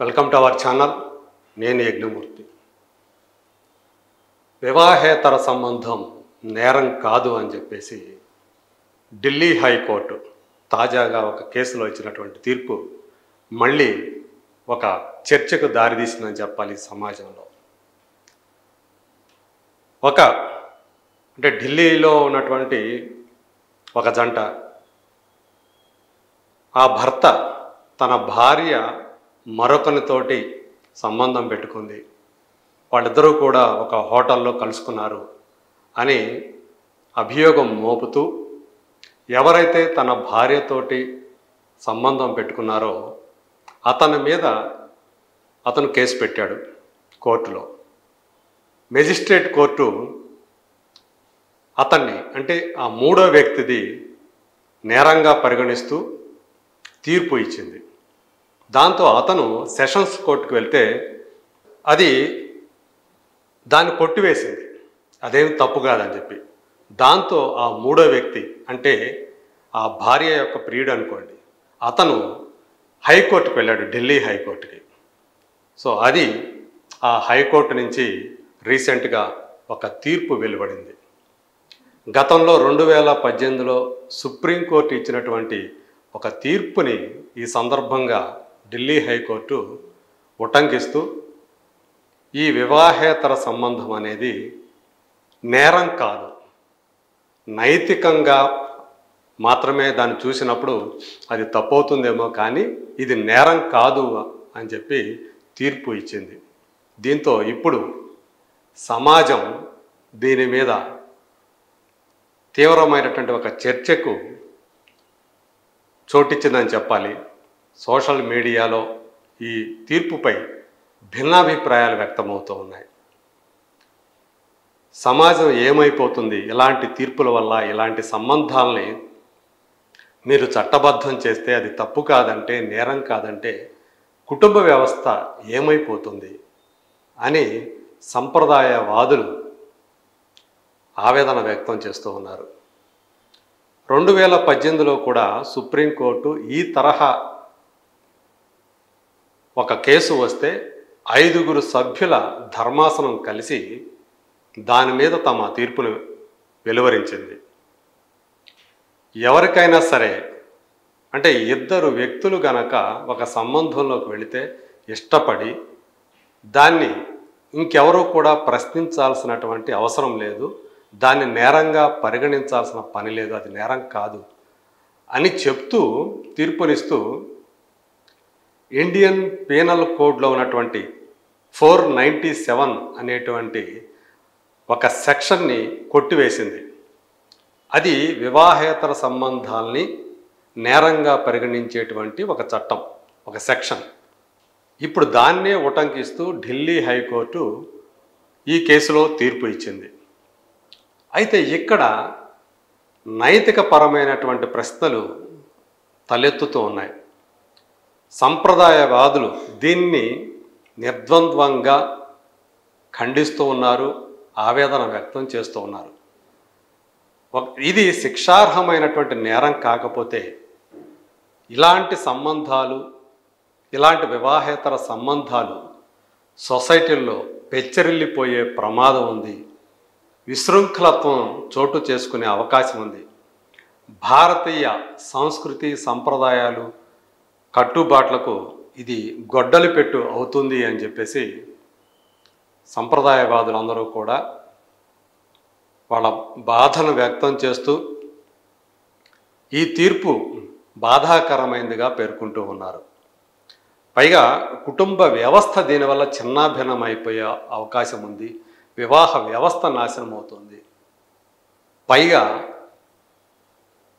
Welcome to our channel. నేను యజ్ఞమూర్తి. వివాహేతర సంబంధం నేరం కాదు అని చెప్పేసి ఢిల్లీ హైకోర్టు తాజాగా ఒక కేసులో ఇచ్చినటువంటి తీర్పు మళ్ళీ ఒక చర్చకు దారితీసిందని చెప్పాలి. సమాజంలో ఢిల్లీలో ఉన్నటువంటి ఒక జంట, ఆ భర్త తన భార్య మరొకరితోటి సంబంధం పెట్టుకుంది, వాళ్ళిద్దరూ కూడా ఒక హోటల్లో కలుసుకున్నారు అని అభియోగం మోపుతూ ఎవరైతే తన భార్యతోటి సంబంధం పెట్టుకున్నారో అతని మీద అతను కేసు పెట్టాడు కోర్టులో. మెజిస్ట్రేట్ కోర్టు అతన్ని, అంటే ఆ మూడో వ్యక్తిది నేరంగా పరిగణిస్తూ తీర్పు ఇచ్చింది. దాంతో అతను సెషన్స్ కోర్టుకు వెళ్తే అది దాన్ని కొట్టివేసింది, అదేమి తప్పు కాదని చెప్పి. దాంతో ఆ మూడో వ్యక్తి, అంటే ఆ భార్య యొక్క ప్రియుడు అనుకోండి, అతను హైకోర్టుకు వెళ్ళాడు, ఢిల్లీ హైకోర్టుకి. సో అది ఆ హైకోర్టు నుంచి రీసెంట్గా ఒక తీర్పు వెలువడింది. గతంలో 2018లో సుప్రీంకోర్టు ఇచ్చినటువంటి ఒక తీర్పుని ఈ సందర్భంగా ఢిల్లీ హైకోర్టు ఉటంకిస్తూ ఈ వివాహేతర సంబంధం అనేది నేరం కాదు, నైతికంగా మాత్రమే దాన్ని చూసినప్పుడు అది తప్పవుతుందేమో, కానీ ఇది నేరం కాదు అని చెప్పి తీర్పు ఇచ్చింది. దీంతో ఇప్పుడు సమాజం దీని మీద తీవ్రమైనటువంటి ఒక చర్చకు చోటిచ్చిందని చెప్పాలి. సోషల్ మీడియాలో ఈ తీర్పుపై భిన్నాభిప్రాయాలు వ్యక్తమవుతూ ఉన్నాయి. సమాజం ఏమైపోతుంది ఇలాంటి తీర్పుల వల్ల? ఇలాంటి సంబంధాలని మీరు చట్టబద్ధం చేస్తే అది తప్పు కాదంటే, నేరం కాదంటే కుటుంబ వ్యవస్థ ఏమైపోతుంది అని సంప్రదాయవాదులు ఆవేదన వ్యక్తం చేస్తూ ఉన్నారు. 2018లో కూడా సుప్రీంకోర్టు ఈ తరహా ఒక కేసు వస్తే 5 సభ్యుల ధర్మాసనం కలిసి దాని మీద తమ తీర్పును వెలువరించింది. ఎవరికైనా సరే, అంటే ఇద్దరు వ్యక్తులు గనక ఒక సంబంధంలోకి వెళితే ఇష్టపడి దాన్ని ఇంకెవరూ కూడా ప్రశ్నించాల్సినటువంటి అవసరం లేదు, దాన్ని నేరంగా పరిగణించాల్సిన పని లేదు, అది నేరం కాదు అని చెప్తూ తీర్పునిస్తూ ఇండియన్ పీనల్ కోడ్లో ఉన్నటువంటి 497 అనేటువంటి ఒక సెక్షన్ని కొట్టివేసింది. అది వివాహేతర సంబంధాల్ని నేరంగా పరిగణించేటువంటి ఒక చట్టం, ఒక సెక్షన్. ఇప్పుడు దాన్నే ఉటంకిస్తూ ఢిల్లీ హైకోర్టు ఈ కేసులో తీర్పు ఇచ్చింది. అయితే ఇక్కడ నైతికపరమైనటువంటి ప్రశ్నలు తలెత్తుతూ ఉన్నాయి. సంప్రదాయవాదులు దీన్ని నిర్ద్వంద్వంగా ఖండిస్తూ ఉన్నారు, ఆవేదన వ్యక్తం చేస్తూ ఉన్నారు. ఇది శిక్షార్హమైనటువంటి నేరం కాకపోతే ఇలాంటి సంబంధాలు, ఇలాంటి వివాహేతర సంబంధాలు సొసైటీల్లో పెచ్చరిల్లిపోయే ప్రమాదం ఉంది, విశృంఖలత్వం చోటు చేసుకునే అవకాశం ఉంది, భారతీయ సంస్కృతి సంప్రదాయాలు కట్టుబాట్లకు ఇది గొడ్డలి పెట్టు అవుతుంది అని చెప్పేసి సంప్రదాయవాదులందరూ కూడా వాళ్ళ బాధను వ్యక్తం చేస్తూ ఈ తీర్పు బాధాకరమైనదిగా పేర్కొంటూ ఉన్నారు. పైగా కుటుంబ వ్యవస్థ దీనివల్ల చిన్నాభిన్నమైపోయే అవకాశం ఉంది, వివాహ వ్యవస్థ నాశనం అవుతుంది. పైగా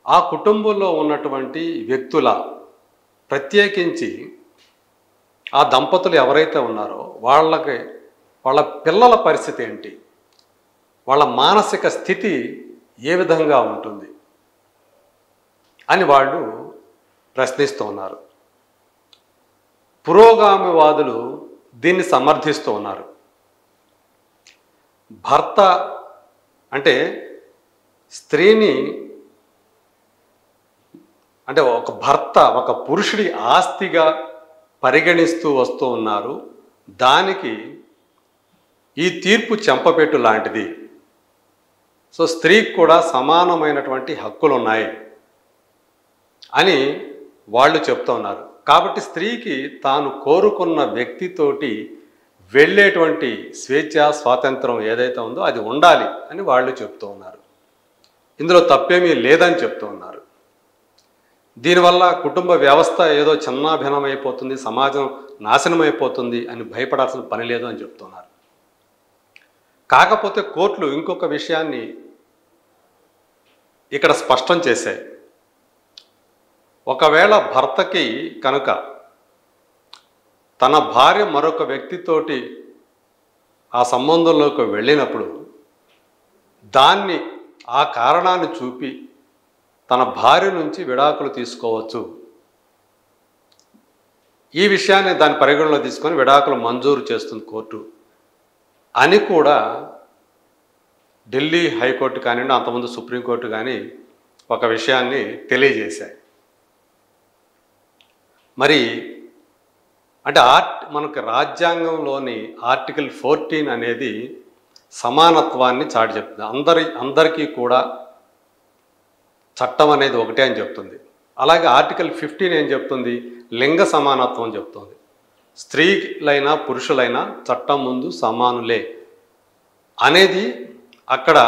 ఆ కుటుంబంలో ఉన్నటువంటి వ్యక్తుల, ప్రత్యేకించి ఆ దంపతులు ఎవరైతే ఉన్నారో వాళ్ళ పిల్లల పరిస్థితి ఏంటి, వాళ్ళ మానసిక స్థితి ఏ విధంగా ఉంటుంది అని వాళ్ళు ప్రశ్నిస్తూ ఉన్నారు. పురోగామివాదులు దీన్ని సమర్థిస్తూ ఉన్నారు. భర్త అంటే స్త్రీని, అంటే ఒక భర్త ఒక పురుషుడి ఆస్తిగా పరిగణిస్తూ వస్తూ ఉన్నారు. దానికి ఈ తీర్పు చెంపపెట్టు లాంటిది. సో స్త్రీకి కూడా సమానమైనటువంటి హక్కులు ఉన్నాయి అని వాళ్ళు చెప్తూ ఉన్నారు. కాబట్టి స్త్రీకి తాను కోరుకున్న వ్యక్తితోటి వెళ్ళేటువంటి స్వేచ్ఛ స్వాతంత్రం ఏదైతే ఉందో అది ఉండాలి అని వాళ్ళు చెప్తూ ఉన్నారు. ఇందులో తప్పేమీ లేదని చెప్తూ ఉన్నారు. దీనివల్ల కుటుంబ వ్యవస్థ ఏదో చిన్నాభిన్నమైపోతుంది, సమాజం నాశనమైపోతుంది అని భయపడాల్సిన పని లేదు అని చెప్తున్నారు. కాకపోతే కోర్టులు ఇంకొక విషయాన్ని ఇక్కడ స్పష్టం చేశాయి. ఒకవేళ భర్తకి కనుక తన భార్య మరొక వ్యక్తితోటి ఆ సంబంధంలోకి వెళ్ళినప్పుడు దాన్ని ఆ కారణాన్ని చూపి తన భార్య నుంచి విడాకులు తీసుకోవచ్చు. ఈ విషయాన్ని దాని పరిగణలో తీసుకొని విడాకులు మంజూరు చేస్తుంది కోర్టు అని కూడా ఢిల్లీ హైకోర్టు కానివ్వండి, అంతకుముందు సుప్రీంకోర్టు కానీ ఒక విషయాన్ని తెలియజేశాయి. మరి అంటే మనకు రాజ్యాంగంలోని ఆర్టికల్ 14 అనేది సమానత్వాన్ని చాటి చెప్తుంది. అందరికీ కూడా చట్టం అనేది ఒకటే అని చెప్తుంది. అలాగే ఆర్టికల్ 15 ఏం చెప్తుంది? లింగ సమానత్వం చెప్తుంది. స్త్రీలైనా పురుషులైనా చట్టం ముందు సమానులే అనేది అక్కడ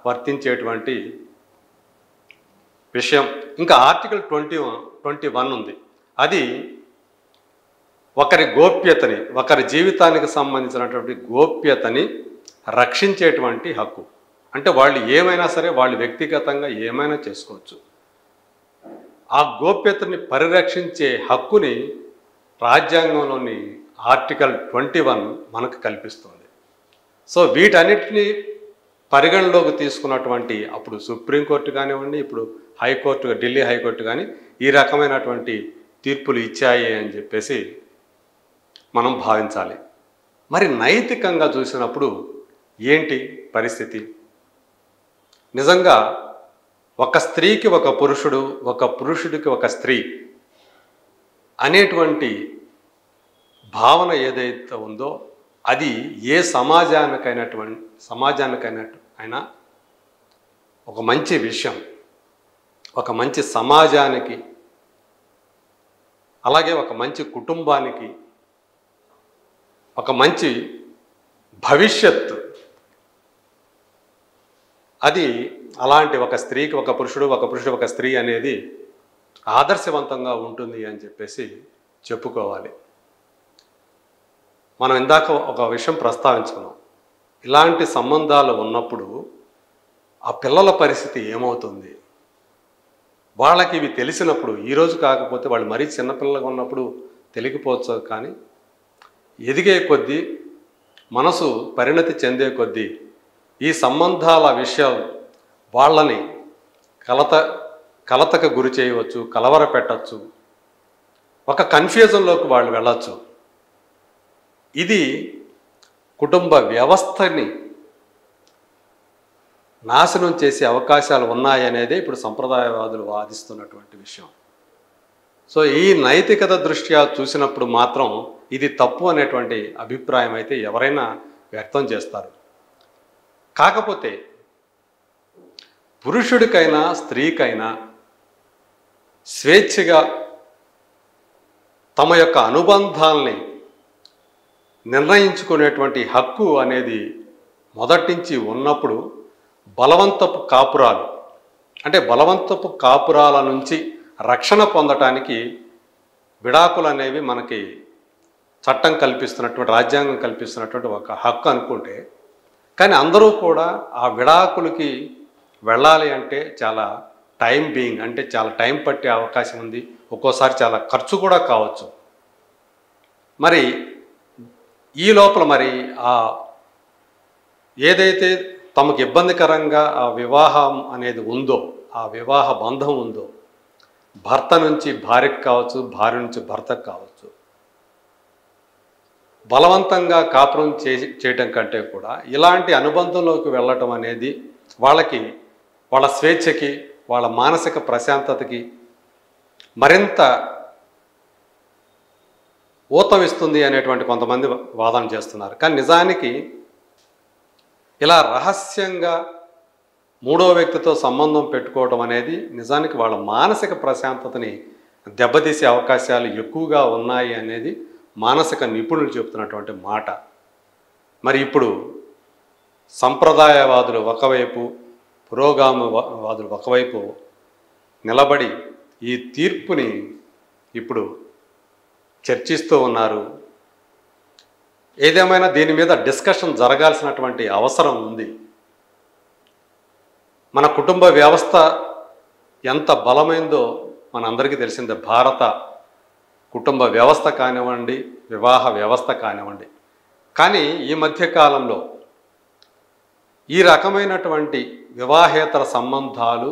వర్తించేటువంటి విషయం. ఇంకా ఆర్టికల్ 21 ఉంది. అది ఒకరి గోప్యతని, ఒకరి జీవితానికి సంబంధించినటువంటి గోప్యతని రక్షించేటువంటి హక్కు. అంటే వాళ్ళు ఏమైనా సరే వాళ్ళు వ్యక్తిగతంగా ఏమైనా చేసుకోవచ్చు. ఆ గోప్యతని పరిరక్షించే హక్కుని రాజ్యాంగంలోని ఆర్టికల్ 21 మనకు కల్పిస్తుంది. సో వీటన్నిటిని పరిగణలోకి తీసుకున్నటువంటి అప్పుడు సుప్రీంకోర్టు కానివ్వండి, ఇప్పుడు హైకోర్టు, ఢిల్లీ హైకోర్టు కానీ ఈ రకమైనటువంటి తీర్పులు ఇచ్చాయి అని చెప్పేసి మనం భావించాలి. మరి నైతికంగా చూసినప్పుడు ఏంటి పరిస్థితి? నిజంగా ఒక స్త్రీకి ఒక పురుషుడు, ఒక పురుషుడికి ఒక స్త్రీ అనేటువంటి భావన ఏదైతే ఉందో అది ఏ సమాజానికైనా ఒక మంచి విషయం, ఒక మంచి సమాజానికి, అలాగే ఒక మంచి కుటుంబానికి, ఒక మంచి భవిష్యత్తు. అది అలాంటి ఒక స్త్రీకి ఒక పురుషుడు, ఒక పురుషుడు ఒక స్త్రీ అనేది ఆదర్శవంతంగా ఉంటుంది అని చెప్పేసి చెప్పుకోవాలి. మనం ఇందాక ఒక విషయం ప్రస్తావించుకున్నాం. ఇలాంటి సంబంధాలు ఉన్నప్పుడు ఆ పిల్లల పరిస్థితి ఏమవుతుంది? వాళ్ళకి ఇవి తెలిసినప్పుడు, ఈరోజు కాకపోతే వాళ్ళు మరీ చిన్నపిల్లలుగా ఉన్నప్పుడు తెలియకపోవచ్చు, కానీ ఎదిగే కొద్దీ, మనసు పరిణతి చెందే కొద్దీ ఈ సంబంధాల విషయాలు వాళ్ళని కలతకు గురి చేయవచ్చు, కలవర పెట్టచ్చు, ఒక కన్ఫ్యూజన్లోకి వాళ్ళు వెళ్ళచ్చు. ఇది కుటుంబ వ్యవస్థని నాశనం చేసే అవకాశాలు ఉన్నాయనేదే ఇప్పుడు సంప్రదాయవాదులు వాదిస్తున్నటువంటి విషయం. సో ఈ నైతికత దృష్ట్యా చూసినప్పుడు మాత్రం ఇది తప్పు అనేటువంటి అభిప్రాయం అయితే ఎవరైనా వ్యక్తం చేస్తారు. కాకపోతే పురుషుడికైనా స్త్రీకైనా స్వేచ్ఛగా తమ యొక్క అనుబంధాల్ని నిర్ణయించుకునేటువంటి హక్కు అనేది మొదటి నుంచి ఉన్నప్పుడు బలవంతపు కాపురాల నుంచి రక్షణ పొందటానికి విడాకులు అనేవి మనకి చట్టం కల్పిస్తున్నటువంటి, రాజ్యాంగం కల్పిస్తున్నటువంటి ఒక హక్కు అనుకుంటే, కానీ అందరూ కూడా ఆ విడాకులకి వెళ్ళాలి అంటే చాలా చాలా టైం పట్టే అవకాశం ఉంది. ఒక్కోసారి చాలా ఖర్చు కూడా కావచ్చు. మరి ఈ లోపల మరి ఏదైతే తమకు ఇబ్బందికరంగా ఆ వివాహం అనేది ఉందో, ఆ వివాహ బంధం ఉందో, భర్త నుంచి భార్యకు కావచ్చు, భార్య నుంచి భర్తకు కావచ్చు, బలవంతంగా కాపురం చేయటం కంటే కూడా ఇలాంటి అనుబంధంలోకి వెళ్ళటం అనేది వాళ్ళ స్వేచ్ఛకి, వాళ్ళ మానసిక ప్రశాంతతకి మరింత ఊతమిస్తుంది అనేటువంటి కొంతమంది వాదన చేస్తున్నారు. కానీ నిజానికి ఇలా రహస్యంగా మూడో వ్యక్తితో సంబంధం పెట్టుకోవడం అనేది నిజానికి వాళ్ళ మానసిక ప్రశాంతతని దెబ్బతీసే అవకాశాలు ఎక్కువగా ఉన్నాయి అనేది మానసిక నిపుణులు చెబుతున్నటువంటి మాట. మరి ఇప్పుడు సంప్రదాయవాదులు ఒకవైపు, పురోగామివాదులు ఒకవైపు నిలబడి ఈ తీర్పుని ఇప్పుడు చర్చిస్తూ ఉన్నారు. ఏదేమైనా దీని మీద డిస్కషన్ జరగాల్సినటువంటి అవసరం ఉంది. మన కుటుంబ వ్యవస్థ ఎంత బలమైందో మనందరికీ తెలిసిందే. భారత కుటుంబ వ్యవస్థ కానివ్వండి, వివాహ వ్యవస్థ కానివ్వండి. కానీ ఈ మధ్య కాలంలో ఈ రకమైనటువంటి వివాహేతర సంబంధాలు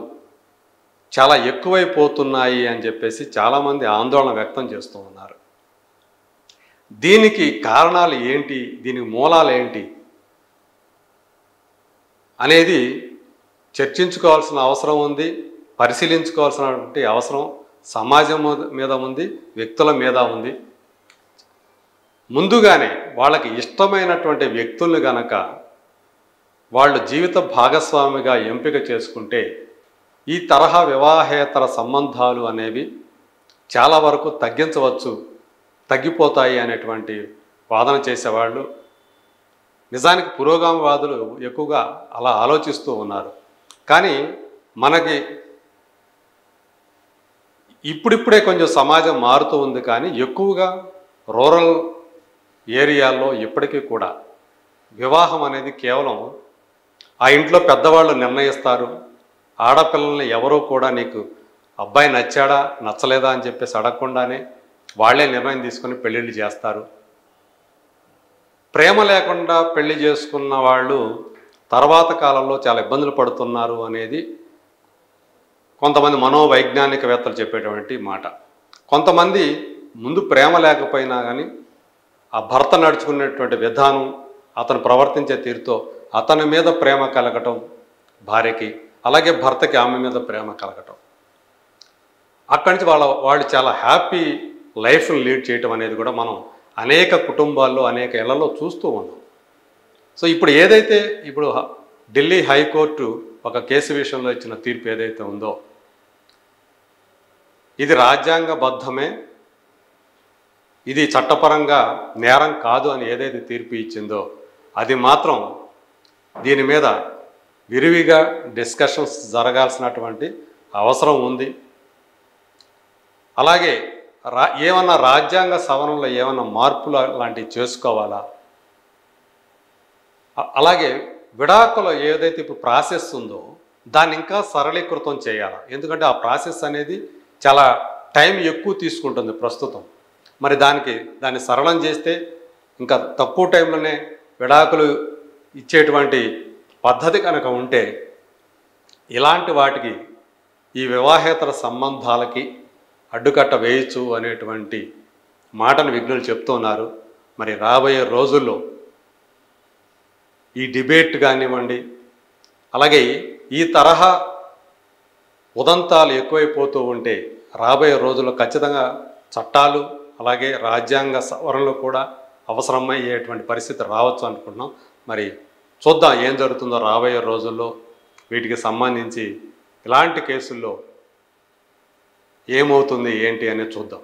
చాలా ఎక్కువైపోతున్నాయి అని చెప్పేసి చాలామంది ఆందోళన వ్యక్తం చేస్తూ ఉన్నారు. దీనికి కారణాలు ఏంటి, దీనికి మూలాలు ఏంటి అనేది చర్చించుకోవాల్సిన అవసరం ఉంది, పరిశీలించుకోవాల్సినటువంటి అవసరం సమాజం మీద ఉంది, వ్యక్తుల మీద ఉంది. ముందుగానే వాళ్ళకి ఇష్టమైనటువంటి వ్యక్తుల్ని గనక వాళ్ళు జీవిత భాగస్వామిగా ఎంపిక చేసుకుంటే ఈ తరహా వివాహేతర సంబంధాలు అనేవి చాలా వరకు తగ్గిపోతాయి అనేటువంటి వాదన చేసేవాళ్ళు. నిజానికి పురోగామివాదులు ఎక్కువగా అలా ఆలోచిస్తూ ఉన్నారు. కానీ మనకి ఇప్పుడిప్పుడే కొంచెం సమాజం మారుతూ ఉంది. కానీ ఎక్కువగా రూరల్ ఏరియాల్లో ఇప్పటికీ కూడా వివాహం అనేది కేవలం ఆ ఇంట్లో పెద్దవాళ్ళు నిర్ణయిస్తారు. ఆడపిల్లల్ని ఎవరూ కూడా నీకు అబ్బాయి నచ్చాడా నచ్చలేదా అని చెప్పేసి అడగకుండానే వాళ్ళే నిర్ణయం తీసుకొని పెళ్ళిళ్ళు చేస్తారు. ప్రేమ లేకుండా పెళ్లి చేసుకున్న వాళ్ళు తర్వాత కాలంలో చాలా ఇబ్బందులు పడుతున్నారు అనేది కొంతమంది మనోవైజ్ఞానికవేత్తలు చెప్పేటువంటి మాట. కొంతమంది ముందు ప్రేమ లేకపోయినా కానీ ఆ భర్త నడుచుకునేటువంటి విధానం, అతను ప్రవర్తించే తీరుతో అతని మీద ప్రేమ కలగటం భార్యకి, అలాగే భర్తకి ఆమె మీద ప్రేమ కలగటం, అక్కడి నుంచి వాళ్ళు చాలా హ్యాపీ లైఫ్ని లీడ్ చేయటం అనేది కూడా మనం అనేక కుటుంబాల్లో అనేక ఇళ్లలో చూస్తూ ఉన్నాం. సో ఇప్పుడు ఢిల్లీ హైకోర్టు ఒక కేసు విషయంలో ఇచ్చిన తీర్పు ఏదైతే ఉందో ఇది రాజ్యాంగబద్ధమే, ఇది చట్టపరంగా నేరం కాదు అని ఏదైతే తీర్పు ఇచ్చిందో అది మాత్రం దీని మీద విరివిగా డిస్కషన్స్ జరగాల్సినటువంటి అవసరం ఉంది. అలాగే ఏమన్నా రాజ్యాంగ సవరణలో ఏమన్నా మార్పులు లాంటివి చేసుకోవాలా, అలాగే విడాకులో ఏదైతే ఇప్పుడు ప్రాసెస్ ఉందో దాన్ని ఇంకా సరళీకృతం చేయాలి. ఎందుకంటే ఆ ప్రాసెస్ అనేది చాలా టైం ఎక్కువ తీసుకుంటుంది ప్రస్తుతం. మరి దాన్ని సరళం చేస్తే ఇంకా తక్కువ టైంలోనే విడాకులు ఇచ్చేటువంటి పద్ధతి కనుక ఉంటే ఇలాంటి వాటికి ఈ వివాహేతర సంబంధాలకి అడ్డుకట్ట వేయచ్చు అనేటువంటి మాటను విజ్ఞులు చెప్తున్నారు. మరి రాబోయే రోజుల్లో ఈ డిబేట్ కానివ్వండి, అలాగే ఈ తరహా ఉదంతాలు ఎక్కువైపోతూ ఉంటే రాబోయే రోజుల్లో ఖచ్చితంగా చట్టాలు అలాగే రాజ్యాంగ సవరణలు కూడా అవసరమయ్యేటువంటి పరిస్థితి రావచ్చు అనుకుంటున్నాం. మరి చూద్దాం ఏం జరుగుతుందో రాబోయే రోజుల్లో. వీటికి సంబంధించి ఇలాంటి కేసుల్లో ఏమవుతుంది ఏంటి అనేది చూద్దాం.